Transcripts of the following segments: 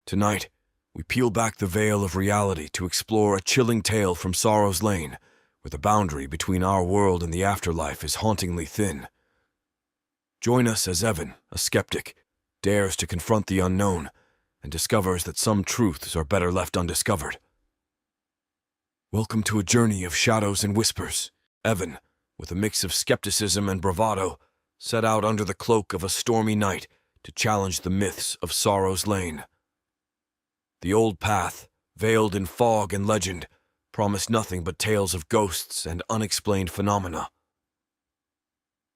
Tonight, we peel back the veil of reality to explore a chilling tale from Sorrow's Lane, where the boundary between our world and the afterlife is hauntingly thin. Join us as Evan, a skeptic, dares to confront the unknown and discovers that some truths are better left undiscovered. Welcome to a journey of shadows and whispers. Evan, with a mix of skepticism and bravado, set out under the cloak of a stormy night to challenge the myths of Sorrow's Lane. The old path, veiled in fog and legend, promised nothing but tales of ghosts and unexplained phenomena.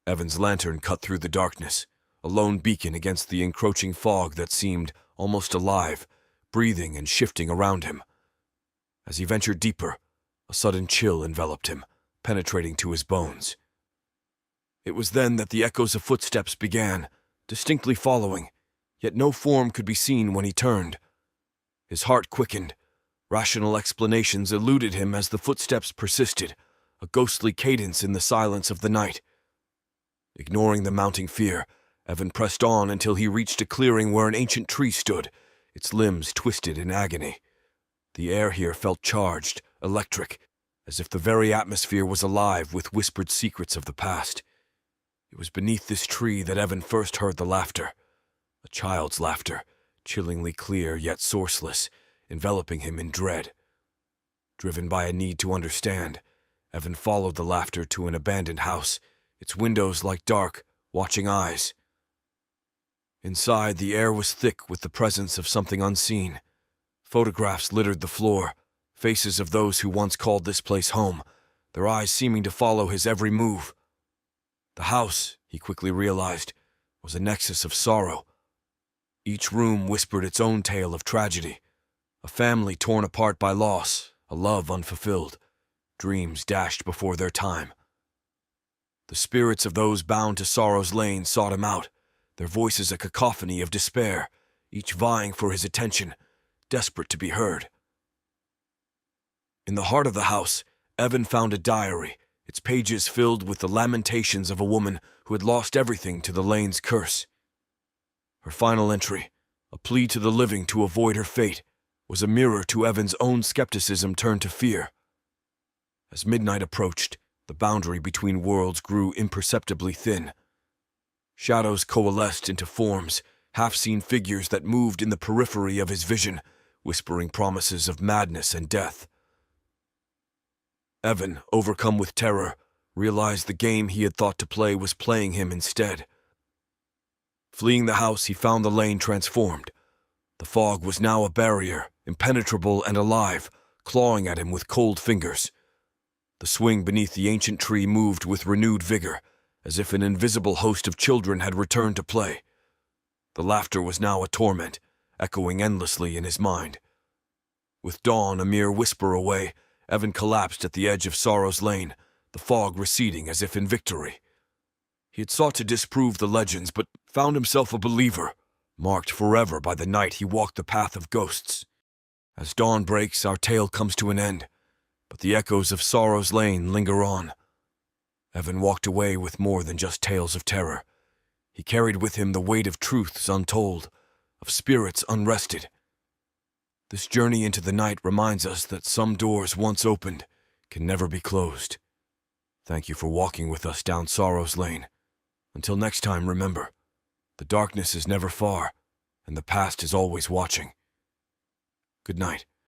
Evan's lantern cut through the darkness, a lone beacon against the encroaching fog that seemed almost alive, breathing and shifting around him. As he ventured deeper, a sudden chill enveloped him, penetrating to his bones. It was then that the echoes of footsteps began, distinctly following, yet no form could be seen when he turned. His heart quickened. Rational explanations eluded him as the footsteps persisted, a ghostly cadence in the silence of the night. Ignoring the mounting fear, Evan pressed on until he reached a clearing where an ancient tree stood, its limbs twisted in agony. The air here felt charged, electric, as if the very atmosphere was alive with whispered secrets of the past. It was beneath this tree that Evan first heard the laughter, a child's laughter, chillingly clear yet sourceless, enveloping him in dread. Driven by a need to understand, Evan followed the laughter to an abandoned house, its windows like dark, watching eyes. Inside, the air was thick with the presence of something unseen. Photographs littered the floor, faces of those who once called this place home, their eyes seeming to follow his every move. The house, he quickly realized, was a nexus of sorrow. Each room whispered its own tale of tragedy, a family torn apart by loss, a love unfulfilled, dreams dashed before their time. The spirits of those bound to Sorrow's Lane sought him out, their voices a cacophony of despair, each vying for his attention, desperate to be heard. In the heart of the house, Evan found a diary, its pages filled with the lamentations of a woman who had lost everything to the lane's curse. Her final entry, a plea to the living to avoid her fate, was a mirror to Evan's own skepticism turned to fear. As midnight approached, the boundary between worlds grew imperceptibly thin. Shadows coalesced into forms, half-seen figures that moved in the periphery of his vision, whispering promises of madness and death. Evan, overcome with terror, realized the game he had thought to play was playing him instead. Fleeing the house, he found the lane transformed. The fog was now a barrier, impenetrable and alive, clawing at him with cold fingers. The swing beneath the ancient tree moved with renewed vigor, as if an invisible host of children had returned to play. The laughter was now a torment, echoing endlessly in his mind. With dawn a mere whisper away, Evan collapsed at the edge of Sorrow's Lane, the fog receding as if in victory. He had sought to disprove the legends, but found himself a believer, marked forever by the night he walked the path of ghosts. As dawn breaks, our tale comes to an end, but the echoes of Sorrow's Lane linger on. Evan walked away with more than just tales of terror. He carried with him the weight of truths untold, of spirits unrested. This journey into the night reminds us that some doors once opened can never be closed. Thank you for walking with us down Sorrow's Lane. Until next time, remember, the darkness is never far, and the past is always watching. Good night.